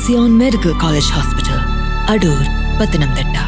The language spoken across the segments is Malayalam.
Zion Medical College Hospital, Adur, Pathanamthitta.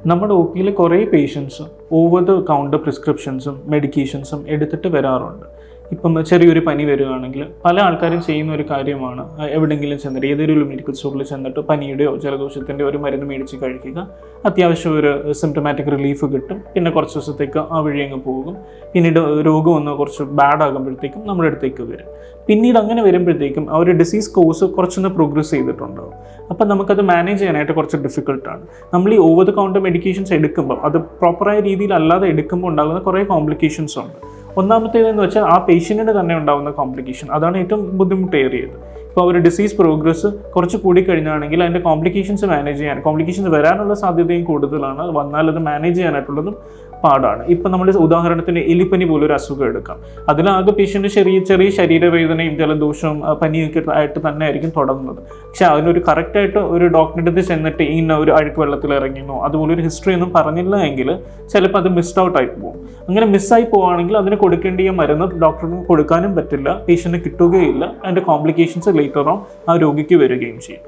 നമ്മുടെ ഒ പിയിൽ കുറേ പേഷ്യൻസ് ഓവർ ദ കൗണ്ടർ പ്രിസ്ക്രിപ്ഷൻസും മെഡിക്കേഷൻസും എടുത്തിട്ട് വരാറുണ്ട്. ഇപ്പം ചെറിയൊരു പനി വരികയാണെങ്കിൽ പല ആൾക്കാരും ചെയ്യുന്ന ഒരു കാര്യമാണ് എവിടെയെങ്കിലും ചെന്നിട്ട് ഏതൊരു മെഡിക്കൽ സ്റ്റോറിൽ ചെന്നിട്ട് പനിയുടെയോ ജലദോഷത്തിൻ്റെയോ ഒരു മരുന്ന് മേടിച്ച് കഴിക്കുക. അത്യാവശ്യം ഒരു സിംറ്റമാറ്റിക് റിലീഫ് കിട്ടും. പിന്നെ കുറച്ച് ദിവസത്തേക്ക് ആ വഴി അങ്ങ് പോകും. പിന്നീട് രോഗം ഒന്ന് കുറച്ച് ബാഡ് ആകുമ്പോഴത്തേക്കും നമ്മുടെ അടുത്തേക്ക് വരും. പിന്നീട് അങ്ങനെ വരുമ്പോഴത്തേക്കും ആ ഒരു ഡിസീസ് കോഴ്സ് കുറച്ചൊന്ന് പ്രോഗ്രസ് ചെയ്തിട്ടുണ്ടാവും. അപ്പം നമുക്കത് മാനേജ് ചെയ്യാനായിട്ട് കുറച്ച് ഡിഫിക്കൽട്ടാണ്. നമ്മൾ ഈ ഓവർ ദ കൗണ്ടർ മെഡിക്കേഷൻസ് എടുക്കുമ്പോൾ അത് പ്രോപ്പറായ രീതിയിൽ അല്ലാതെ എടുക്കുമ്പോൾ ഉണ്ടാകുന്ന കുറേ കോംപ്ലിക്കേഷൻസ് ഉണ്ട്. ഒന്നാമത്തേതെന്ന് വെച്ചാൽ ആ പേഷ്യൻറ്റിന് തന്നെ ഉണ്ടാകുന്ന കോംപ്ലിക്കേഷൻ, അതാണ് ഏറ്റവും ബുദ്ധിമുട്ടേറിയത്. ഇപ്പോൾ ഒരു ഡിസീസ് പ്രോഗ്രസ് കുറച്ച് കൂടിക്കഴിഞ്ഞാണെങ്കിൽ അതിൻ്റെ കോംപ്ലിക്കേഷൻസ് മാനേജ് ചെയ്യാൻ, കോംപ്ലിക്കേഷൻസ് വരാനുള്ള സാധ്യതയും കൂടുതലാണ്. വന്നാൽ അത് മാനേജ് ചെയ്യാനായിട്ടുള്ളതും പാടാണ്. ഇപ്പം നമ്മൾ ഉദാഹരണത്തിന് എലിപ്പനി പോലൊരു അസുഖം എടുക്കാം. അതിലാകെ പേഷ്യൻ്റ് ചെറിയ ശരീരവേദനയും ജലദോഷവും പനിയൊക്കെ ആയിട്ട് തന്നെ ആയിരിക്കും തുടങ്ങുന്നത്. പക്ഷെ അതിനൊരു കറക്റ്റായിട്ട് ഒരു ഡോക്ടറിൻ്റെ അടുത്ത് ചെന്നിട്ട് ഇന്ന ഒരു അഴുക്ക് വെള്ളത്തിൽ ഇറങ്ങിയെന്നോ അതുപോലെ ഒരു ഹിസ്റ്ററി ഒന്നും പറഞ്ഞില്ല എങ്കിൽ ചിലപ്പോൾ അത് മിസ്ഡ് ഔട്ട് ആയി പോകും. അങ്ങനെ മിസ്സായി പോവുകയാണെങ്കിൽ അതിന് കൊടുക്കേണ്ടിയ മരുന്ന് ഡോക്ടറിന് കൊടുക്കാനും പറ്റില്ല, പേഷ്യൻറ്റിന് കിട്ടുകയില്ല. അതിൻ്റെ കോംപ്ലിക്കേഷൻസ് ലേറ്റർ ഓൺ ആ രോഗിക്ക് വരികയും ചെയ്യും.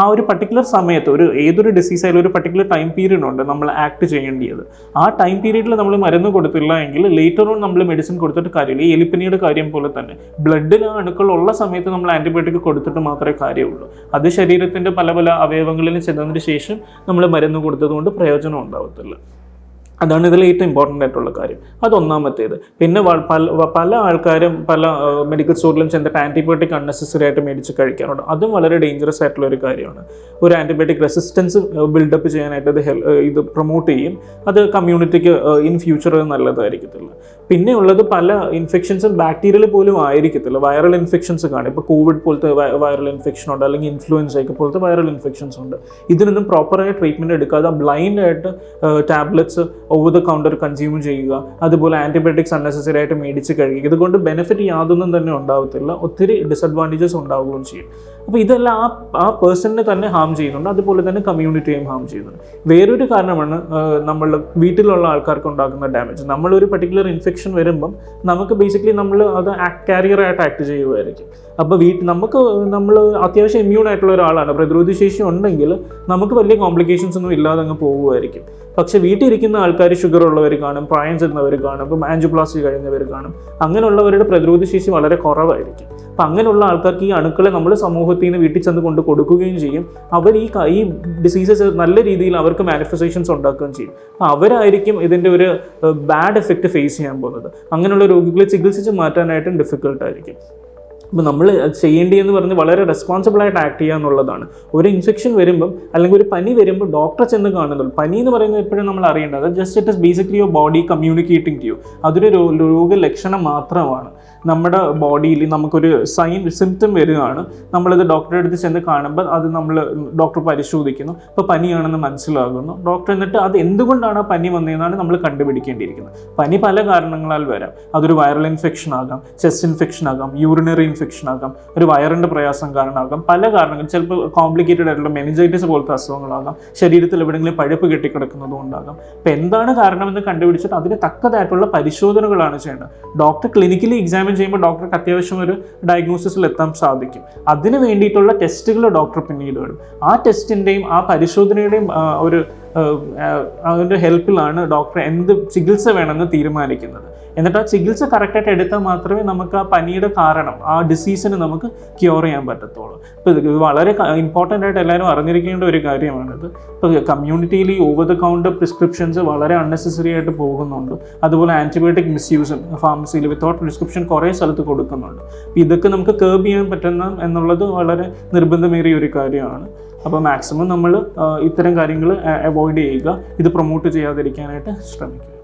ആ ഒരു പർട്ടിക്കുലർ സമയത്ത് ഏതൊരു ഡിസീസ് ആയാലും ഒരു പർട്ടിക്കുലർ ടൈം പീരീഡ് ഉണ്ട് നമ്മൾ ആക്ട് ചെയ്യേണ്ടത്. ആ ടൈം പീരീഡിൽ നമ്മൾ മരുന്ന് കൊടുത്തില്ല എങ്കിൽ ലേറ്റർ ഓൺ നമ്മൾ മെഡിസിൻ കൊടുത്തിട്ട് കാര്യമില്ല. ഈ എലിപ്പനിയുടെ കാര്യം പോലെ തന്നെ ബ്ലഡിൽ ആ അണുക്കളുള്ള സമയത്ത് നമ്മൾ ആൻറ്റിബയോട്ടിക് കൊടുത്തിട്ട് മാത്രമേ കാര്യമുള്ളൂ. അത് ശരീരത്തിൻ്റെ പല ആവയവങ്ങളിലും ചെന്നതിന് ശേഷം നമ്മൾ മരുന്ന് കൊടുത്തതുകൊണ്ട് പ്രയോജനം ഉണ്ടാവത്തില്ല. അതാണ് ഇതിൽ ഏറ്റവും ഇമ്പോർട്ടൻ്റ് ആയിട്ടുള്ള കാര്യം. അതൊന്നാമത്തേത്. പിന്നെ പല ആൾക്കാരും പല മെഡിക്കൽ സ്റ്റോറിലും ചെന്നിട്ട് ആൻറ്റിബയോട്ടിക് അൺനെസസറി ആയിട്ട് മേടിച്ച് കഴിക്കാറുണ്ട്. അതും വളരെ ഡേഞ്ചറസ് ആയിട്ടുള്ള ഒരു കാര്യമാണ്. ഒരു ആൻറ്റിബയോട്ടിക് റെസിസ്റ്റൻസ് ബിൽഡപ്പ് ചെയ്യാനായിട്ട് ഇത് പ്രൊമോട്ട് ചെയ്യും. അത് കമ്മ്യൂണിറ്റിക്ക് ഇൻ ഫ്യൂച്ചർ നല്ലതായിരിക്കത്തില്ല. പിന്നെ ഉള്ളത് പല ഇൻഫെക്ഷൻസും ബാക്ടീരിയൽ പോലും ആയിരിക്കത്തില്ല, വൈറൽ ഇൻഫെക്ഷൻസ് കാണും. ഇപ്പോൾ കോവിഡ് പോലത്തെ വൈറൽ ഇൻഫെക്ഷൻ ഉണ്ട്, അല്ലെങ്കിൽ ഇൻഫ്ലുവൻസയൊക്കെ പോലത്തെ വൈറൽ ഇൻഫെക്ഷൻസ് ഉണ്ട്. ഇതിനൊന്നും പ്രോപ്പറായ ട്രീറ്റ്മെൻറ്റ് എടുക്കാതെ ബ്ലൈൻഡായിട്ട് tablets over the counter consume ചെയ്യുക, അതുപോലെ ആൻറ്റിബയോട്ടിക്സ് അൺനെസസറി ആയിട്ട് മേടിച്ച് കഴിയുക. ഇതുകൊണ്ട് ബെനിഫിറ്റ് യാതൊന്നും തന്നെ ഉണ്ടാവത്തില്ല, ഒത്തിരി ഡിസഡ്വാൻറ്റേജസ് ഉണ്ടാവുകയും ചെയ്യും. അപ്പോൾ ഇതെല്ലാം ആ പേഴ്സണിനെ തന്നെ ഹാം ചെയ്യുന്നുണ്ട്, അതുപോലെ തന്നെ കമ്മ്യൂണിറ്റിയെയും ഹാം ചെയ്യുന്നുണ്ട്. വേറൊരു കാരണമാണ് നമ്മൾ വീട്ടിലുള്ള ആൾക്കാർക്ക് ഉണ്ടാക്കുന്ന ഡാമേജ്. നമ്മളൊരു പർട്ടിക്കുലർ ഇൻഫെക്ഷൻ വരുമ്പം നമുക്ക് ബേസിക്കലി നമ്മൾ അത് കാരിയറായിട്ട് ആക്ട് ചെയ്യുമായിരിക്കും. അപ്പോൾ നമ്മൾ അത്യാവശ്യം ഇമ്മ്യൂൺ ആയിട്ടുള്ള ഒരാളാണ്, പ്രതിരോധ ശേഷി ഉണ്ടെങ്കിൽ നമുക്ക് വലിയ കോംപ്ലിക്കേഷൻസ് ഒന്നും ഇല്ലാതെ അങ്ങ് പോകുമായിരിക്കും. പക്ഷെ വീട്ടിലിരിക്കുന്ന ആൾക്കാർ ഷുഗർ ഉള്ളവർ കാണും, പ്രായം ചെന്നവർ കാണും, ഇപ്പം ആൻജിയോപ്ലാസ്റ്റി കഴിഞ്ഞവർ കാണും. അങ്ങനെയുള്ളവരുടെ പ്രതിരോധ ശേഷി വളരെ കുറവായിരിക്കും. അപ്പം അങ്ങനെയുള്ള ആൾക്കാർക്ക് ഈ അണുക്കളെ നമ്മൾ സമൂഹത്തിൽ നിന്ന് വീട്ടിൽ ചെന്ന് കൊണ്ട് കൊടുക്കുകയും ചെയ്യും. അവർ ഈ ഡിസീസസ് നല്ല രീതിയിൽ അവർക്ക് മാനിഫെസ്റ്റേഷൻസ് ഉണ്ടാക്കുകയും ചെയ്യും. അപ്പം അവരായിരിക്കും ഇതിൻ്റെ ഒരു ബാഡ് എഫക്റ്റ് ഫേസ് ചെയ്യാൻ പോകുന്നത്. അങ്ങനെയുള്ള രോഗികളെ ചികിത്സിച്ച് മാറ്റാനായിട്ടും ഡിഫിക്കൽട്ടായിരിക്കും. അപ്പോൾ നമ്മൾ ചെയ്യേണ്ടിയെന്ന് പറഞ്ഞ് വളരെ റെസ്പോൺസിബിളായിട്ട് ആക്ട് ചെയ്യുക എന്നുള്ളതാണ്. ഒരു ഇൻഫെക്ഷൻ വരുമ്പം അല്ലെങ്കിൽ ഒരു പനി വരുമ്പോൾ ഡോക്ടറെ ചെന്ന് കാണുന്നുള്ളൂ. പനി എന്ന് പറയുന്നത് എപ്പോഴും നമ്മൾ അറിയേണ്ടത് just it is basically your body communicating to you. അതൊരു രോഗലക്ഷണം മാത്രമാണ്. നമ്മുടെ ബോഡിയിൽ നമുക്കൊരു സിംറ്റം വരികയാണ്, നമ്മളത് ഡോക്ടറെ അടുത്ത് ചെന്ന് കാണുമ്പോൾ അത് ഡോക്ടർ പരിശോധിക്കുന്നു. ഇപ്പോൾ പനിയാണെന്ന് മനസ്സിലാകുന്നു. ഡോക്ടർ എന്നിട്ട് അത് എന്തുകൊണ്ടാണ് ആ പനി വന്നതെന്നാണ് നമ്മൾ കണ്ടുപിടിക്കേണ്ടിയിരിക്കുന്നത്. പനി പല കാരണങ്ങളാൽ വരാം. അതൊരു വൈറൽ ഇൻഫെക്ഷൻ ആകാം, ചെസ്റ്റ് ഇൻഫെക്ഷൻ ആകാം, യൂറിനറി ഇൻഫെക്ഷൻ ആകാം, ഒരു വയറിൻ്റെ പ്രയാസം കാരണമാകാം, പല കാരണങ്ങൾ. ചിലപ്പോൾ കോംപ്ലിക്കേറ്റഡ് ആയിട്ടുള്ള മെനിഞ്ചൈറ്റിസ് പോലത്തെ അസുഖങ്ങളാകാം, ശരീരത്തിൽ എവിടെയെങ്കിലും പഴുപ്പ് കെട്ടിക്കിടക്കുന്നതും ഉണ്ടാകാം. അപ്പോൾ എന്താണ് കാരണമെന്ന് കണ്ടുപിടിച്ചിട്ട് അതിന് തക്കതായിട്ടുള്ള പരിശോധനകളാണ് ചെയ്യേണ്ടത്. ഡോക്ടർ ക്ലിനിക്കലി എക്സാമിൻ ചെയ്യുമ്പോൾ ഡോക്ടർക്ക് അത്യാവശ്യം ഒരു ഡയഗ്നോസിസിൽ എത്താൻ സാധിക്കും. അതിന് വേണ്ടിയിട്ടുള്ള ടെസ്റ്റുകൾ ഡോക്ടർ പിന്നീട് വരും. ആ ടെസ്റ്റിൻ്റെയും ആ പരിശോധനയുടെയും അതിൻ്റെ ഹെൽപ്പിലാണ് ഡോക്ടർ എന്ത് ചികിത്സ വേണമെന്ന് തീരുമാനിക്കുന്നത്. എന്നിട്ട് ആ ചികിത്സ കറക്റ്റായിട്ട് എടുത്താൽ മാത്രമേ നമുക്ക് ആ പനിയുടെ കാരണം, ആ ഡിസീസിന് നമുക്ക് ക്യൂർ ചെയ്യാൻ പറ്റത്തുള്ളൂ. ഇപ്പോൾ ഇത് വളരെ ഇമ്പോർട്ടൻ്റ് ആയിട്ട് എല്ലാവരും അറിഞ്ഞിരിക്കേണ്ട ഒരു കാര്യമാണിത്. ഇപ്പോൾ കമ്മ്യൂണിറ്റിയിൽ ഈ ഓവർ ദ കൗണ്ടർ പ്രിസ്ക്രിപ്ഷൻസ് വളരെ അൺനെസസറി ആയിട്ട് പോകുന്നുണ്ട്. അതുപോലെ ആൻറ്റിബയോട്ടിക് മിസ്യൂസും ഫാർമസിയിൽ വിത്തൗട്ട് പ്രിസ്ക്രിപ്ഷൻ കുറേ സ്ഥലത്ത് കൊടുക്കുന്നുണ്ട്. ഇതൊക്കെ നമുക്ക് കേർബ് ചെയ്യാൻ പറ്റുന്ന എന്നുള്ളത് വളരെ നിർബന്ധമേറിയ ഒരു കാര്യമാണ്. അപ്പോൾ മാക്സിമം നമ്മൾ ഇത്തരം കാര്യങ്ങൾ അവോയ്ഡ് ചെയ്യുക, ഇത് പ്രൊമോട്ട് ചെയ്യാതിരിക്കാനായിട്ട് ശ്രമിക്കുക.